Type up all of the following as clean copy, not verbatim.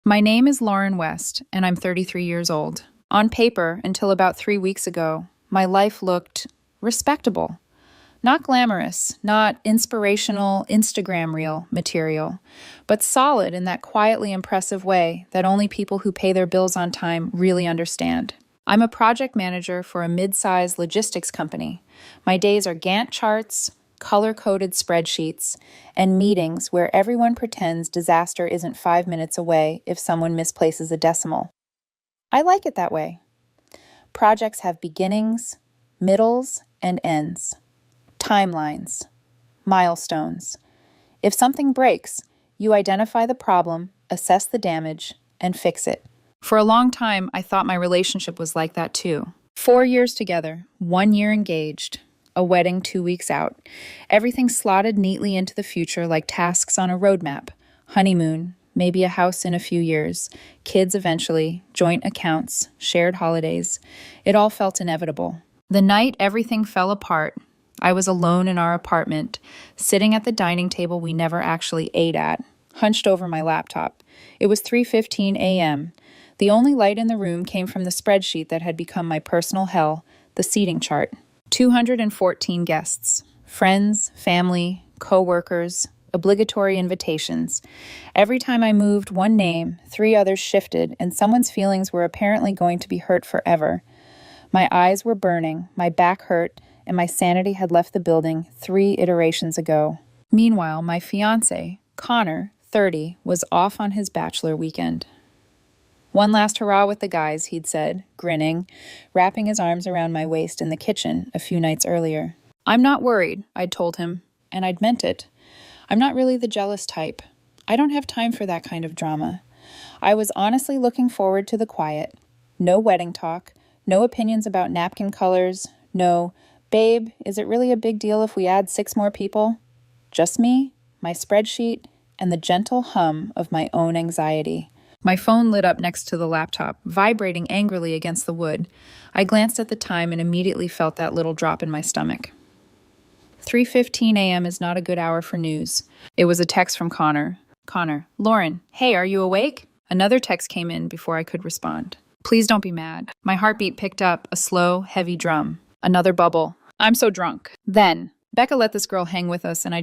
My name is Lauren West, and I'm 33 years old. On paper, until about 3 weeks ago, my life looked respectable. Not glamorous, not inspirational Instagram reel material, but solid in that quietly impressive way that only people who pay their bills on time really understand. I'm a project manager for a mid-sized logistics company. My days are Gantt charts, color-coded spreadsheets, and meetings where everyone pretends disaster isn't 5 minutes away if someone misplaces a decimal. I like it that way. Projects have beginnings, middles, and ends. Timelines, milestones. If something breaks, you identify the problem, assess the damage, and fix it. For a long time, I thought my relationship was like that too. 4 years together, 1 year engaged, a wedding 2 weeks out. Everything slotted neatly into the future like tasks on a roadmap. Honeymoon, maybe a house in a few years, kids eventually, joint accounts, shared holidays. It all felt inevitable. The night everything fell apart, I was alone in our apartment, sitting at the dining table we never actually ate at, hunched over my laptop. It was 3:15 a.m. The only light in the room came from the spreadsheet that had become my personal hell, the seating chart. 214 guests, friends, family, co-workers, obligatory invitations. Every time I moved one name, 3 others shifted, and someone's feelings were apparently going to be hurt forever. My eyes were burning, my back hurt, and my sanity had left the building 3 iterations ago. Meanwhile, my fiancé, Connor, 30, was off on his Bachelor weekend. One last hurrah with the guys, he'd said, grinning, wrapping his arms around my waist in the kitchen a few nights earlier. I'm not worried, I'd told him, and I'd meant it. I'm not really the jealous type. I don't have time for that kind of drama. I was honestly looking forward to the quiet. No wedding talk, no opinions about napkin colors, no, babe, is it really a big deal if we add 6 more people? Just me, my spreadsheet, and the gentle hum of my own anxiety. My phone lit up next to the laptop, vibrating angrily against the wood. I glanced at the time and immediately felt that little drop in my stomach. 3:15 a.m. is not a good hour for news. It was a text from Connor. Connor, Lauren, hey, are you awake? Another text came in before I could respond. Please don't be mad. My heartbeat picked up a slow, heavy drum. Another bubble. I'm so drunk. Then, Becca let this girl hang with us, and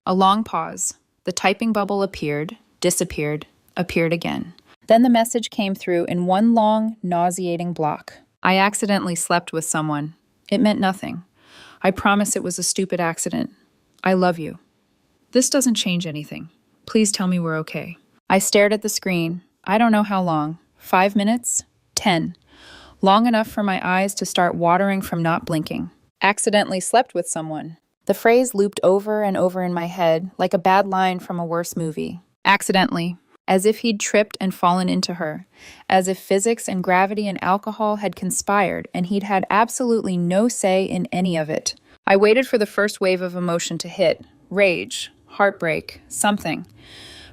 a long pause. The typing bubble appeared, disappeared, appeared again. Then the message came through in one long, nauseating block. I accidentally slept with someone. It meant nothing. I promise it was a stupid accident. I love you. This doesn't change anything. Please tell me we're okay. I stared at the screen. I don't know how long. 5 minutes? 10. Long enough for my eyes to start watering from not blinking. Accidentally slept with someone. The phrase looped over and over in my head like a bad line from a worse movie. Accidentally. As if he'd tripped and fallen into her. As if physics and gravity and alcohol had conspired and he'd had absolutely no say in any of it. I waited for the first wave of emotion to hit. Rage, heartbreak, something.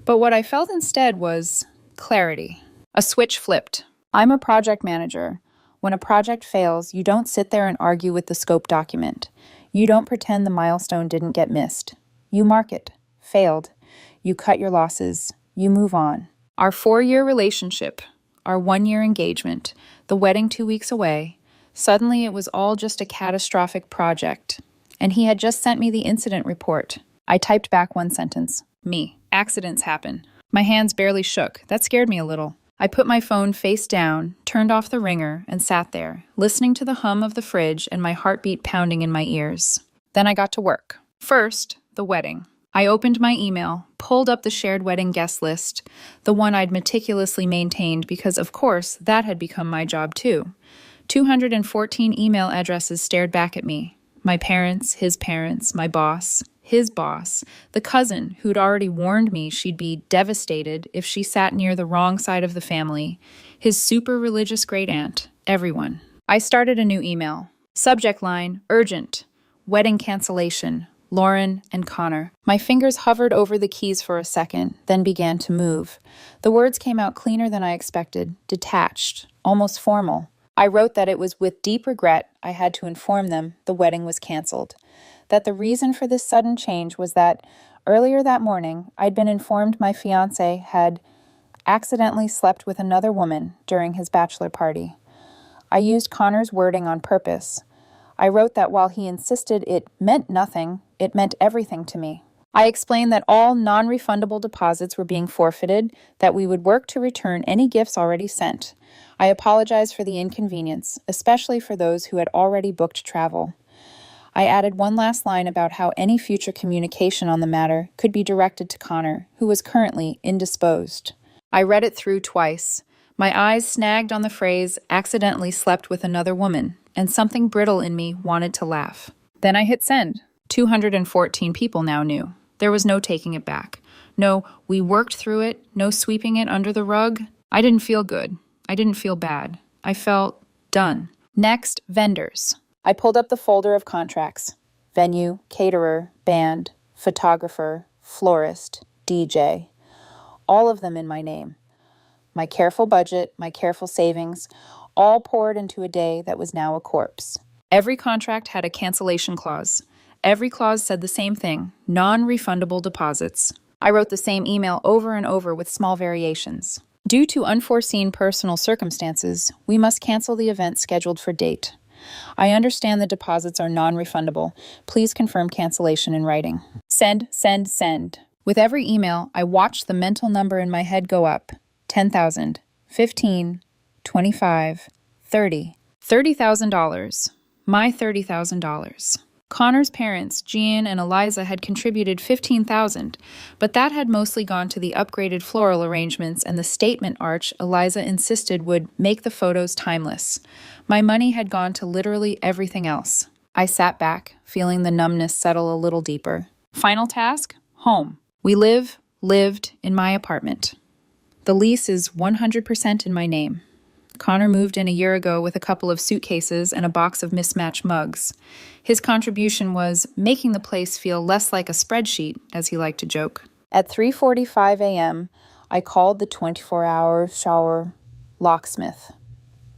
But what I felt instead was clarity. A switch flipped. I'm a project manager. When a project fails, you don't sit there and argue with the scope document. You don't pretend the milestone didn't get missed. You mark it. Failed. You cut your losses. You move on. Our 4-year relationship, our 1-year engagement, the wedding 2 weeks away, suddenly it was all just a catastrophic project. And he had just sent me the incident report. I typed back one sentence. Me. Accidents happen. My hands barely shook. That scared me a little. I put my phone face down, turned off the ringer, and sat there, listening to the hum of the fridge and my heartbeat pounding in my ears. Then I got to work. First, the wedding. I opened my email, pulled up the shared wedding guest list, the one I'd meticulously maintained because, of course, that had become my job too. 214 email addresses stared back at me. My parents, my boss, his boss, the cousin who'd already warned me she'd be devastated if she sat near the wrong side of the family, his super religious great aunt, everyone. I started a new email. Subject line, urgent, wedding cancellation, Lauren and Connor. My fingers hovered over the keys for a second, then began to move. The words came out cleaner than I expected, detached, almost formal. I wrote that it was with deep regret I had to inform them the wedding was canceled. That the reason for this sudden change was that earlier that morning I'd been informed my fiancé had accidentally slept with another woman during his bachelor party. I used Connor's wording on purpose. I wrote that while he insisted it meant nothing, it meant everything to me. I explained that all non-refundable deposits were being forfeited, that we would work to return any gifts already sent. I apologized for the inconvenience, especially for those who had already booked travel. I added one last line about how any future communication on the matter could be directed to Connor, who was currently indisposed. I read it through twice. My eyes snagged on the phrase, accidentally slept with another woman, and something brittle in me wanted to laugh. Then I hit send. 214 people now knew. There was no taking it back. No, we worked through it, no sweeping it under the rug. I didn't feel good. I didn't feel bad. I felt done. Next, vendors. I pulled up the folder of contracts. Venue, caterer, band, photographer, florist, DJ. All of them in my name. My careful budget, my careful savings, all poured into a day that was now a corpse. Every contract had a cancellation clause. Every clause said the same thing, non-refundable deposits. I wrote the same email over and over with small variations. Due to unforeseen personal circumstances, we must cancel the event scheduled for date. I understand the deposits are non-refundable. Please confirm cancellation in writing. Send, send, send. With every email, I watched the mental number in my head go up. 10,000, 15, 25, 30. $30,000. My $30,000. Connor's parents, Jean and Eliza, had contributed $15,000, but that had mostly gone to the upgraded floral arrangements and the statement arch Eliza insisted would make the photos timeless. My money had gone to literally everything else. I sat back, feeling the numbness settle a little deeper. Final task? Home. We lived in my apartment. The lease is 100% in my name. Connor moved in a year ago with a couple of suitcases and a box of mismatched mugs. His contribution was making the place feel less like a spreadsheet, as he liked to joke. At 3:45 a.m., I called the 24-hour shower locksmith.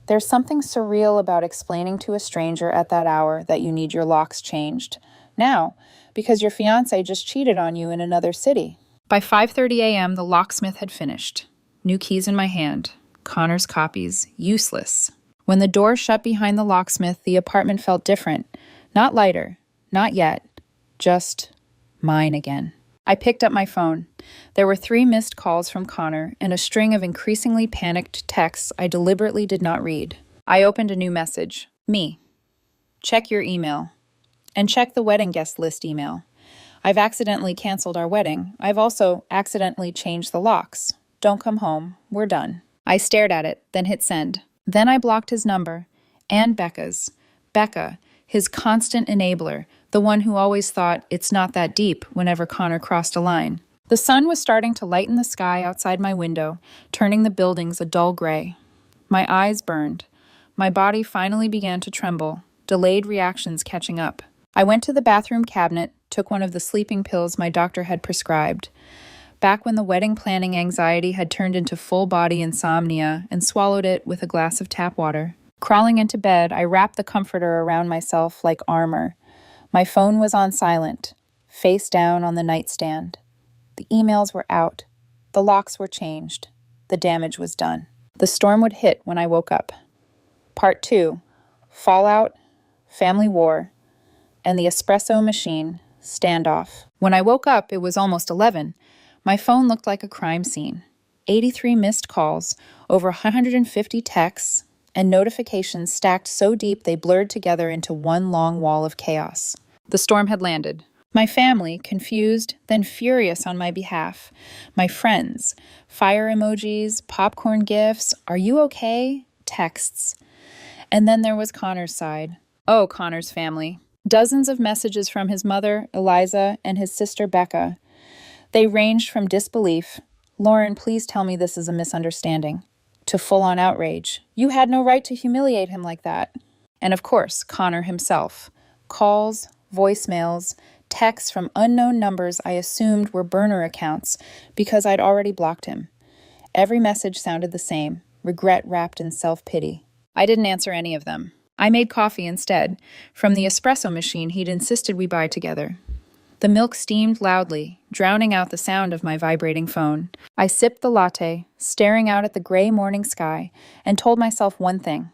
There's something surreal about explaining to a stranger at that hour that you need your locks changed. Now, because your fiancé just cheated on you in another city. By 5:30 a.m., the locksmith had finished. New keys in my hand. Connor's copies, useless. When the door shut behind the locksmith, the apartment felt different. Not lighter, not yet, just mine again. I picked up my phone. There were 3 missed calls from Connor and a string of increasingly panicked texts I deliberately did not read. I opened a new message. Me. Check your email. And check the wedding guest list email. I've accidentally canceled our wedding. I've also accidentally changed the locks. Don't come home. We're done. I stared at it, then hit send. Then I blocked his number, and Becca's. Becca, his constant enabler, the one who always thought it's not that deep whenever Connor crossed a line. The sun was starting to lighten the sky outside my window, turning the buildings a dull gray. My eyes burned. My body finally began to tremble, delayed reactions catching up. I went to the bathroom cabinet, took one of the sleeping pills my doctor had prescribed. Back when the wedding planning anxiety had turned into full-body insomnia, and swallowed it with a glass of tap water. Crawling into bed, I wrapped the comforter around myself like armor. My phone was on silent, face down on the nightstand. The emails were out. The locks were changed. The damage was done. The storm would hit when I woke up. Part 2, Fallout, Family War, and the espresso machine standoff. When I woke up, it was almost 11. My phone looked like a crime scene. 83 missed calls, over 150 texts, and notifications stacked so deep they blurred together into one long wall of chaos. The storm had landed. My family, confused, then furious on my behalf. My friends, fire emojis, popcorn gifs, are you okay? Texts. And then there was Connor's side. Oh, Connor's family. Dozens of messages from his mother, Eliza, and his sister, Becca. They ranged from disbelief, Lauren, please tell me this is a misunderstanding, to full-on outrage. You had no right to humiliate him like that. And of course, Connor himself. Calls, voicemails, texts from unknown numbers I assumed were burner accounts because I'd already blocked him. Every message sounded the same, regret wrapped in self-pity. I didn't answer any of them. I made coffee instead, from the espresso machine he'd insisted we buy together. The milk steamed loudly, drowning out the sound of my vibrating phone. I sipped the latte, staring out at the gray morning sky, and told myself one thing.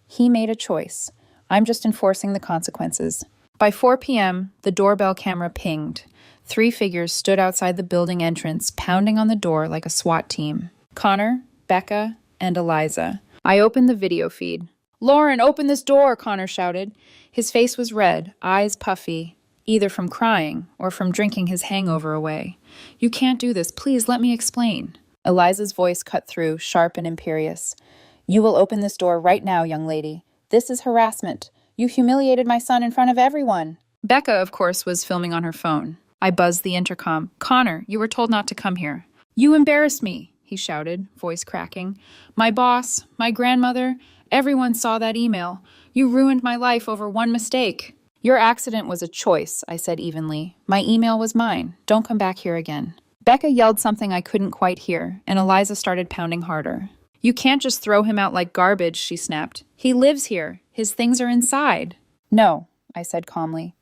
He made a choice. I'm just enforcing the consequences. By 4 p.m., the doorbell camera pinged. 3 figures stood outside the building entrance, pounding on the door like a SWAT team. Connor, Becca, and Eliza. I opened the video feed. "Lauren, open this door," Connor shouted. His face was red, eyes puffy, either from crying or from drinking his hangover away. "You can't do this. Please let me explain." Eliza's voice cut through, sharp and imperious. "You will open this door right now, young lady. This is harassment. You humiliated my son in front of everyone." Becca, of course, was filming on her phone. I buzzed the intercom. "Connor, you were told not to come here." "You embarrassed me," he shouted, voice cracking. "My boss, my grandmother, everyone saw that email. You ruined my life over one mistake." "Your accident was a choice," I said evenly. "My email was mine. Don't come back here again." Becca yelled something I couldn't quite hear, and Eliza started pounding harder. "You can't just throw him out like garbage," she snapped. "He lives here. His things are inside." "No," I said calmly.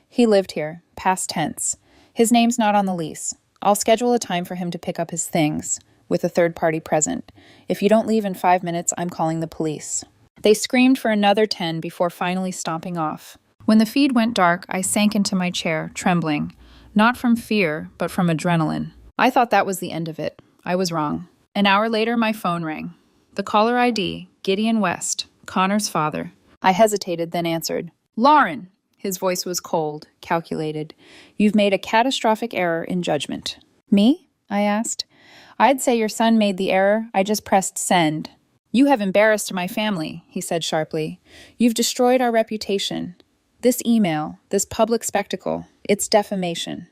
"He lived here, past tense. His name's not on the lease. I'll schedule a time for him to pick up his things, with a third party present. If you don't leave in 5 minutes, I'm calling the police." They screamed for another 10 before finally stomping off. When the feed went dark, I sank into my chair, trembling. Not from fear, but from adrenaline. I thought that was the end of it. I was wrong. An hour later, my phone rang. The caller ID, Gideon West, Connor's father. I hesitated, then answered. "Lauren!" His voice was cold, calculated. "You've made a catastrophic error in judgment." "Me?" I asked. "I'd say your son made the error. I just pressed send." "You have embarrassed my family," he said sharply. "You've destroyed our reputation. This email, this public spectacle, it's defamation.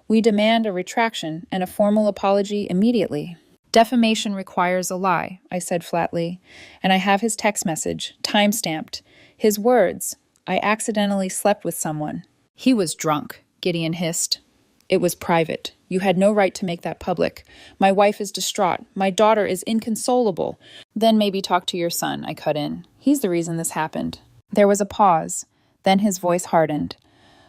We demand a retraction and a formal apology immediately." "Defamation requires a lie," I said flatly, and I have his text message, time-stamped. His words, "I accidentally slept with someone." "He was drunk," Gideon hissed. "It was private. You had no right to make that public. My wife is distraught. My daughter is inconsolable." "Then maybe talk to your son," I cut in. "He's the reason this happened." There was a pause. Then his voice hardened.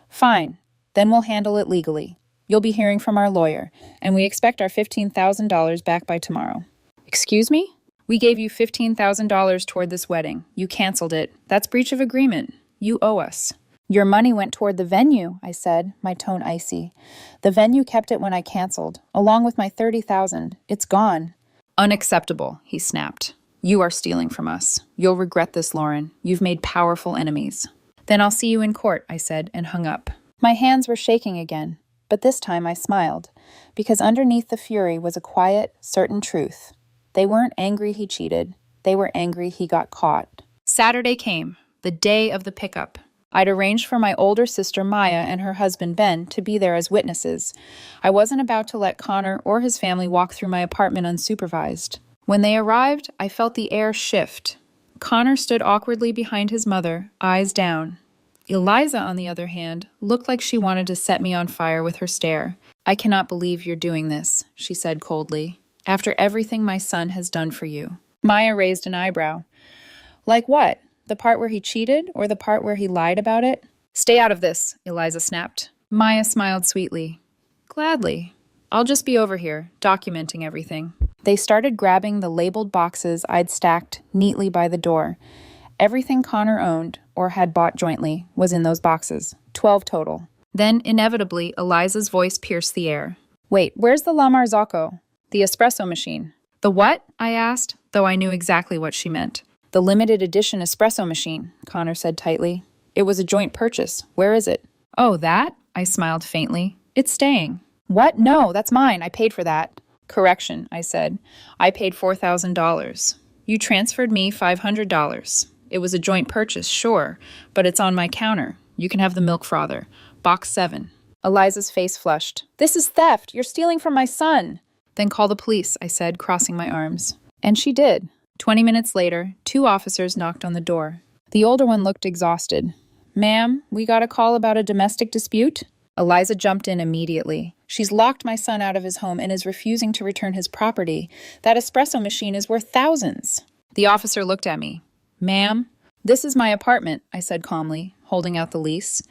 "Fine. Then we'll handle it legally. You'll be hearing from our lawyer, and we expect our $15,000 back by tomorrow." "Excuse me?" "We gave you $15,000 toward this wedding. You canceled it. That's breach of agreement. You owe us." "Your money went toward the venue," I said, my tone icy. "The venue kept it when I canceled, along with my $30,000. It's gone." "Unacceptable," he snapped. "You are stealing from us. You'll regret this, Lauren. You've made powerful enemies." "Then I'll see you in court," I said, and hung up. My hands were shaking again, but this time I smiled, because underneath the fury was a quiet, certain truth. They weren't angry he cheated. They were angry he got caught. Saturday came, the day of the pickup. I'd arranged for my older sister Maya and her husband Ben to be there as witnesses. I wasn't about to let Connor or his family walk through my apartment unsupervised. When they arrived, I felt the air shift. Connor stood awkwardly behind his mother, eyes down. Eliza, on the other hand, looked like she wanted to set me on fire with her stare. "I cannot believe you're doing this," she said coldly, "after everything my son has done for you." Maya raised an eyebrow. "Like what? The part where he cheated, or the part where he lied about it?" "Stay out of this," Eliza snapped. Maya smiled sweetly. "Gladly. I'll just be over here, documenting everything." They started grabbing the labeled boxes I'd stacked neatly by the door. Everything Connor owned, or had bought jointly, was in those boxes. 12 total. Then, inevitably, Eliza's voice pierced the air. "Wait, where's the La Marzocco? The espresso machine." "The what?" I asked, though I knew exactly what she meant. "The limited edition espresso machine," Connor said tightly. "It was a joint purchase. Where is it?" "Oh, that?" I smiled faintly. "It's staying." "What? No, that's mine. I paid for that." "Correction," I said. "I paid $4,000. You transferred me $500. It was a joint purchase, sure, but it's on my counter. You can have the milk frother. Box 7. Eliza's face flushed. "This is theft. You're stealing from my son." "Then call the police," I said, crossing my arms. And she did. 20 minutes later, 2 officers knocked on the door. The older one looked exhausted. "Ma'am, we got a call about a domestic dispute?" Eliza jumped in immediately. "She's locked my son out of his home and is refusing to return his property. That espresso machine is worth thousands." The officer looked at me. "Ma'am, this is my apartment," I said calmly, holding out the lease.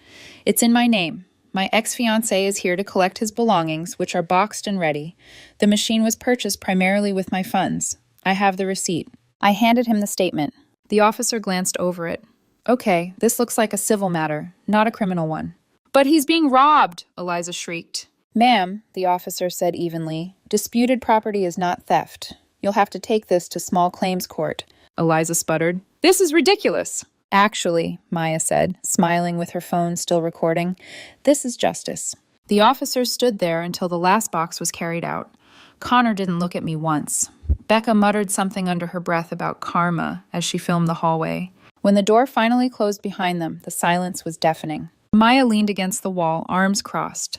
"It's in my name. My ex-fiancé is here to collect his belongings, which are boxed and ready. The machine was purchased primarily with my funds. I have the receipt." I handed him the statement. The officer glanced over it. "Okay, this looks like a civil matter, not a criminal one." "But he's being robbed!" Eliza shrieked. "Ma'am," the officer said evenly, "disputed property is not theft. You'll have to take this to small claims court." Eliza sputtered. "This is ridiculous." "Actually," Maya said, smiling with her phone still recording, "this is justice." The officer stood there until the last box was carried out. Connor didn't look at me once. Becca muttered something under her breath about karma as she filmed the hallway. When the door finally closed behind them, the silence was deafening. Maya leaned against the wall, arms crossed.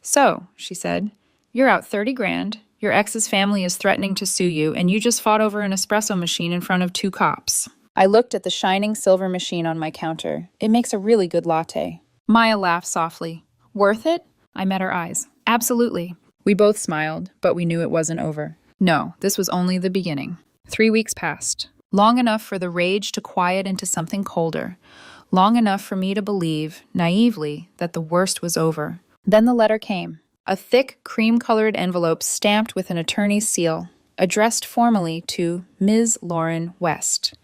"So," she said, "you're out 30 grand, your ex's family is threatening to sue you, and you just fought over an espresso machine in front of 2 cops. I looked at the shining silver machine on my counter. It makes a really good latte. Maya laughed softly. "Worth it?" I met her eyes. "Absolutely." We both smiled, but we knew it wasn't over. No, this was only the beginning. 3 weeks passed. Long enough for the rage to quiet into something colder. Long enough for me to believe, naively, that the worst was over. Then the letter came. A thick, cream-colored envelope stamped with an attorney's seal, addressed formally to Ms. Lauren West.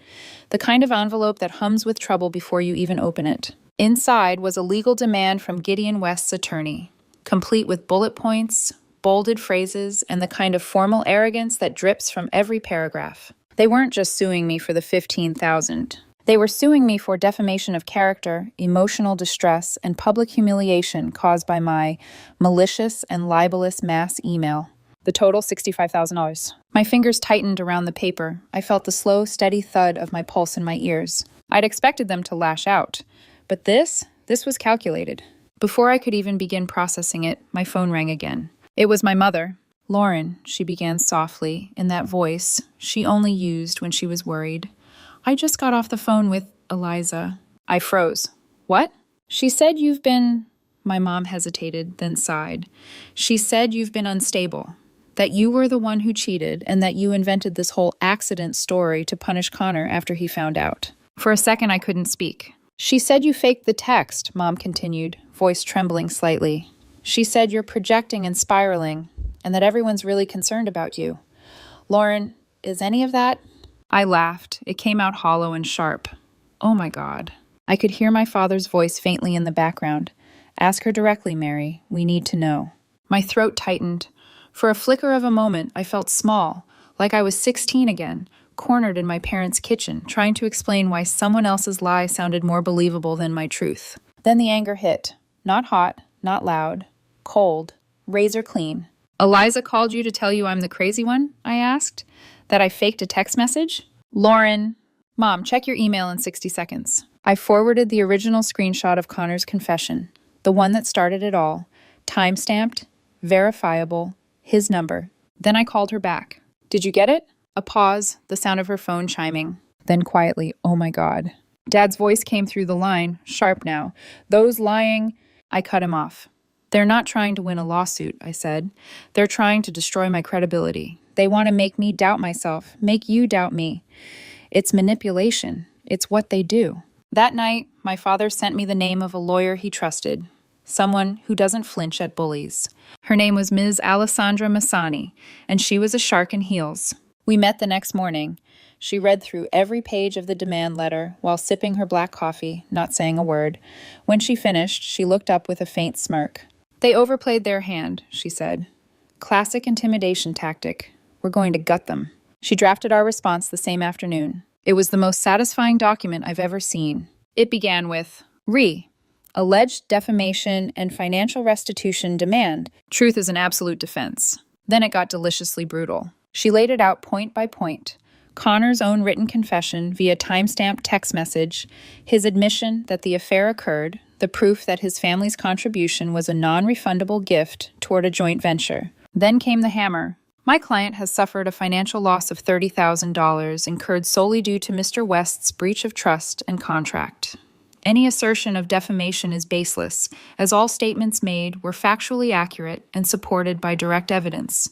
The kind of envelope that hums with trouble before you even open it. Inside was a legal demand from Gideon West's attorney, complete with bullet points, bolded phrases, and the kind of formal arrogance that drips from every paragraph. They weren't just suing me for the $15,000. They were suing me for defamation of character, emotional distress, and public humiliation caused by my malicious and libelous mass email. The total, $65,000. My fingers tightened around the paper. I felt the slow, steady thud of my pulse in my ears. I'd expected them to lash out. But this was calculated. Before I could even begin processing it, my phone rang again. It was my mother. "Lauren," she began softly, in that voice she only used when she was worried. "I just got off the phone with Eliza." I froze. "What?" "She said you've been—" My mom hesitated, then sighed. "She said you've been unstable, that you were the one who cheated, and that you invented this whole accident story to punish Connor after he found out." For a second, I couldn't speak. "She said you faked the text," Mom continued, voice trembling slightly. "She said you're projecting and spiraling, and that everyone's really concerned about you. Lauren, is any of that?" I laughed. It came out hollow and sharp. "Oh my God." I could hear my father's voice faintly in the background. "Ask her directly, Mary. We need to know." My throat tightened. For a flicker of a moment, I felt small, like I was 16 again, cornered in my parents' kitchen, trying to explain why someone else's lie sounded more believable than my truth. Then the anger hit. Not hot, not loud. Cold. Razor clean. "Eliza called you to tell you I'm the crazy one?" I asked. "That I faked a text message?" "Lauren." "Mom, check your email in 60 seconds. I forwarded the original screenshot of Connor's confession, the one that started it all, time-stamped, verifiable, his number. Then I called her back. "Did you get it?" A pause, the sound of her phone chiming. Then quietly, "Oh my God." Dad's voice came through the line, sharp now. "Those lying—" I cut him off. "They're not trying to win a lawsuit," I said. "They're trying to destroy my credibility. They want to make me doubt myself, make you doubt me. It's manipulation. It's what they do." That night, my father sent me the name of a lawyer he trusted, someone who doesn't flinch at bullies. Her name was Ms. Alessandra Massani, and she was a shark in heels. We met the next morning. She read through every page of the demand letter while sipping her black coffee, not saying a word. When she finished, she looked up with a faint smirk. "They overplayed their hand," she said. "Classic intimidation tactic. We're going to gut them." She drafted our response the same afternoon. It was the most satisfying document I've ever seen. It began with, alleged defamation and financial restitution demand. Truth is an absolute defense. Then it got deliciously brutal. She laid it out point by point. Connor's own written confession via timestamped text message, his admission that the affair occurred, the proof that his family's contribution was a non-refundable gift toward a joint venture. Then came the hammer. "My client has suffered a financial loss of $30,000 incurred solely due to Mr. West's breach of trust and contract. Any assertion of defamation is baseless, as all statements made were factually accurate and supported by direct evidence.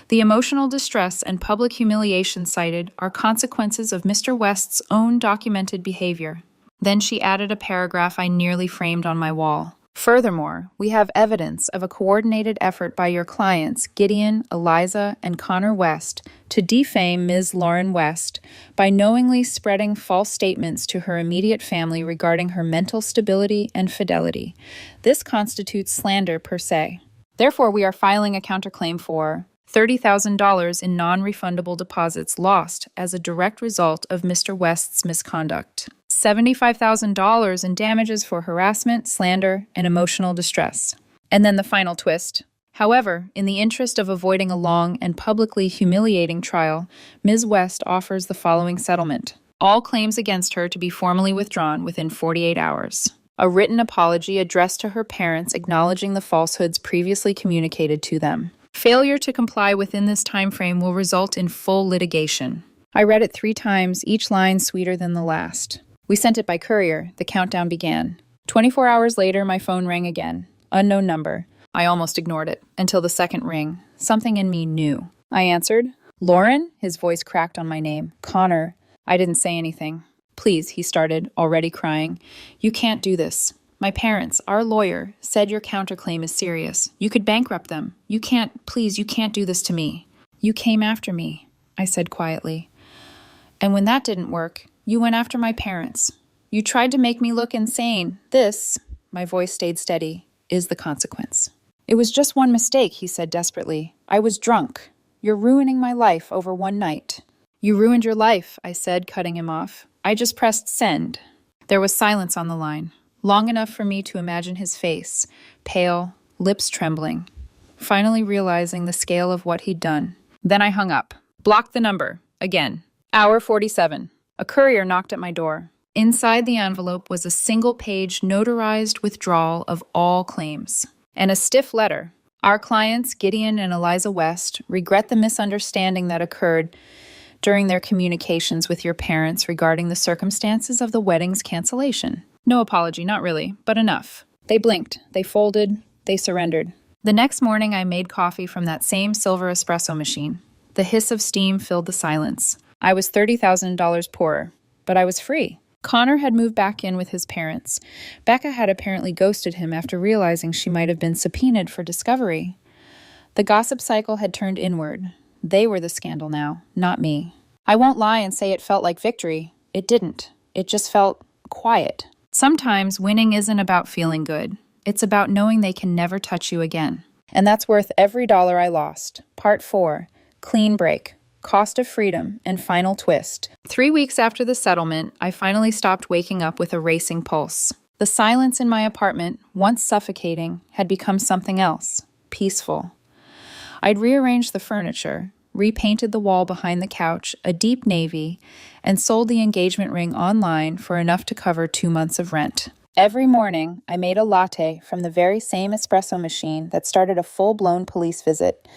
The emotional distress and public humiliation cited are consequences of Mr. West's own documented behavior." Then she added a paragraph I nearly framed on my wall. Furthermore, we have evidence of a coordinated effort by your clients, Gideon, Eliza, and Connor West, to defame Ms. Lauren West by knowingly spreading false statements to her immediate family regarding her mental stability and fidelity. This constitutes slander per se. Therefore, we are filing a counterclaim for $30,000 in non-refundable deposits lost as a direct result of Mr. West's misconduct, $75,000 in damages for harassment, slander, and emotional distress. And then the final twist. However, in the interest of avoiding a long and publicly humiliating trial, Ms. West offers the following settlement. All claims against her to be formally withdrawn within 48 hours. A written apology addressed to her parents acknowledging the falsehoods previously communicated to them. Failure to comply within this time frame will result in full litigation. I read it 3 times, each line sweeter than the last. We sent it by courier. The countdown began. 24 hours later, my phone rang again. Unknown number. I almost ignored it until the second ring. Something in me knew. I answered. Lauren? His voice cracked on my name. Connor. I didn't say anything. Please, he started, already crying. You can't do this. My parents, our lawyer, said your counterclaim is serious. You could bankrupt them. You can't do this to me. You came after me, I said quietly. And when that didn't work, you went after my parents. You tried to make me look insane. This, my voice stayed steady, is the consequence. It was just one mistake, he said desperately. I was drunk. You're ruining my life over one night. You ruined your life, I said, cutting him off. I just pressed send. There was silence on the line. Long enough for me to imagine his face, pale, lips trembling, finally realizing the scale of what he'd done. Then I hung up. Blocked the number. Again. Hour 47. A courier knocked at my door. Inside the envelope was a single-page notarized withdrawal of all claims. And a stiff letter. Our clients, Gideon and Eliza West, regret the misunderstanding that occurred during their communications with your parents regarding the circumstances of the wedding's cancellation. No apology, not really, but enough. They blinked, they folded, they surrendered. The next morning, I made coffee from that same silver espresso machine. The hiss of steam filled the silence. I was $30,000 poorer, but I was free. Connor had moved back in with his parents. Becca had apparently ghosted him after realizing she might have been subpoenaed for discovery. The gossip cycle had turned inward. They were the scandal now, not me. I won't lie and say it felt like victory. It didn't. It just felt quiet. Sometimes winning isn't about feeling good. It's about knowing they can never touch you again. And that's worth every dollar I lost. Part 4. Clean break. Cost of freedom and final twist. 3 weeks after the settlement, I finally stopped waking up with a racing pulse. The silence in my apartment, once suffocating, had become something else. Peaceful. I'd rearranged the furniture, repainted the wall behind the couch, a deep navy, and sold the engagement ring online for enough to cover 2 months of rent. Every morning, I made a latte from the very same espresso machine that started a full-blown police visit.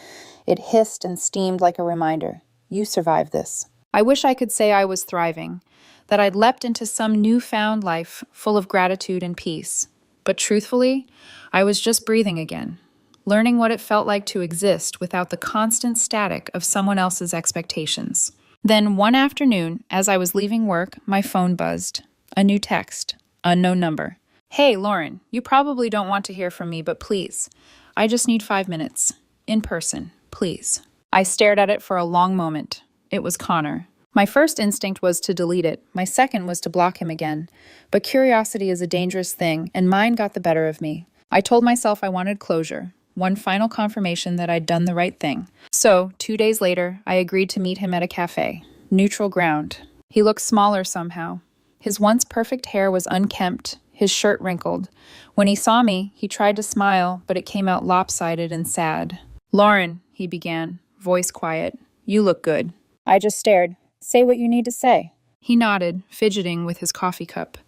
It hissed and steamed like a reminder. You survived this. I wish I could say I was thriving, that I'd leapt into some newfound life full of gratitude and peace. But truthfully, I was just breathing again, learning what it felt like to exist without the constant static of someone else's expectations. Then one afternoon, as I was leaving work, my phone buzzed. A new text. Unknown number. Hey, Lauren, you probably don't want to hear from me, but please. I just need 5 minutes. In person, please. I stared at it for a long moment. It was Connor. My first instinct was to delete it. My second was to block him again. But curiosity is a dangerous thing, and mine got the better of me. I told myself I wanted closure. One final confirmation that I'd done the right thing. So, 2 days later, I agreed to meet him at a cafe. Neutral ground. He looked smaller somehow. His once perfect hair was unkempt, his shirt wrinkled. When he saw me, he tried to smile, but it came out lopsided and sad. Lauren, he began, voice quiet. You look good. I just stared. Say what you need to say. He nodded, fidgeting with his coffee cup.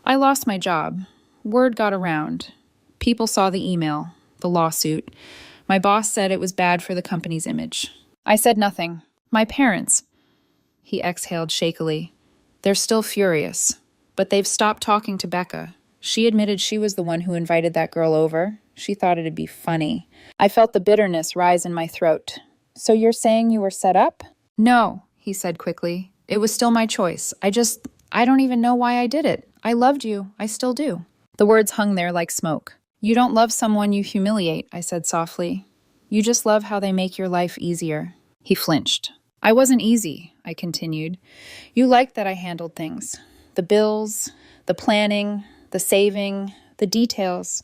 I lost my job. Word got around. People saw the email. The lawsuit. My boss said it was bad for the company's image. I said nothing. My parents. He exhaled shakily. They're still furious, but they've stopped talking to Becca. She admitted she was the one who invited that girl over. She thought it'd be funny. I felt the bitterness rise in my throat. So you're saying you were set up? No, he said quickly. It was still my choice. I don't even know why I did it. I loved you. I still do. The words hung there like smoke. You don't love someone you humiliate, I said softly. You just love how they make your life easier. He flinched. I wasn't easy, I continued. You liked that I handled things. The bills, the planning, the saving, the details.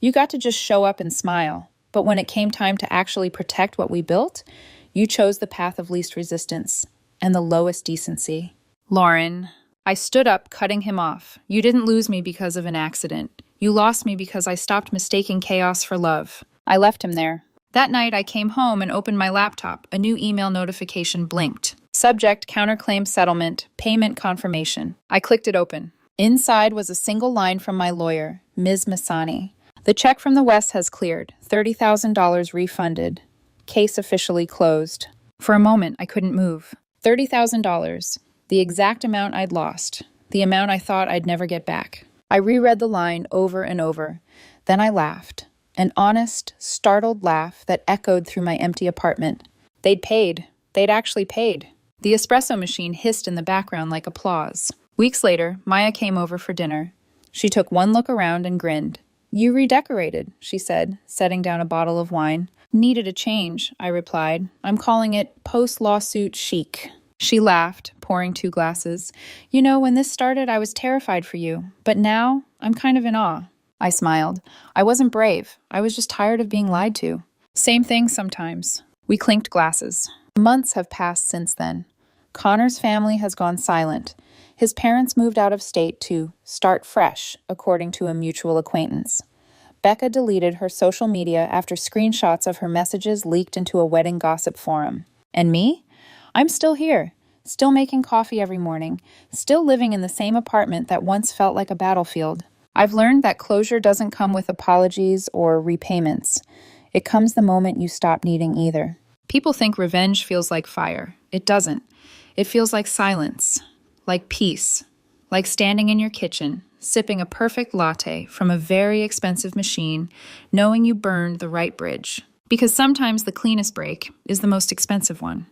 You got to just show up and smile. But when it came time to actually protect what we built, you chose the path of least resistance and the lowest decency. Lauren, I stood up, cutting him off. You didn't lose me because of an accident. You lost me because I stopped mistaking chaos for love. I left him there. That night, I came home and opened my laptop. A new email notification blinked. Subject, counterclaim settlement, payment confirmation. I clicked it open. Inside was a single line from my lawyer, Ms. Masani. The check from the West has cleared. $30,000 refunded. Case officially closed. For a moment, I couldn't move. $30,000. The exact amount I'd lost. The amount I thought I'd never get back. I reread the line over and over. Then I laughed. An honest, startled laugh that echoed through my empty apartment. They'd paid. They'd actually paid. The espresso machine hissed in the background like applause. Weeks later, Maya came over for dinner. She took one look around and grinned. You redecorated, she said, setting down a bottle of wine. Needed a change, I replied. I'm calling it post-lawsuit chic. She laughed, pouring 2 glasses. You know, when this started, I was terrified for you. But now, I'm kind of in awe. I smiled. I wasn't brave. I was just tired of being lied to. Same thing sometimes. We clinked glasses. Months have passed since then. Connor's family has gone silent. His parents moved out of state to start fresh, according to a mutual acquaintance. Becca deleted her social media after screenshots of her messages leaked into a wedding gossip forum. And me? I'm still here, still making coffee every morning, still living in the same apartment that once felt like a battlefield. I've learned that closure doesn't come with apologies or repayments. It comes the moment you stop needing either. People think revenge feels like fire. It doesn't. It feels like silence, like peace, like standing in your kitchen, sipping a perfect latte from a very expensive machine, knowing you burned the right bridge. Because sometimes the cleanest break is the most expensive one.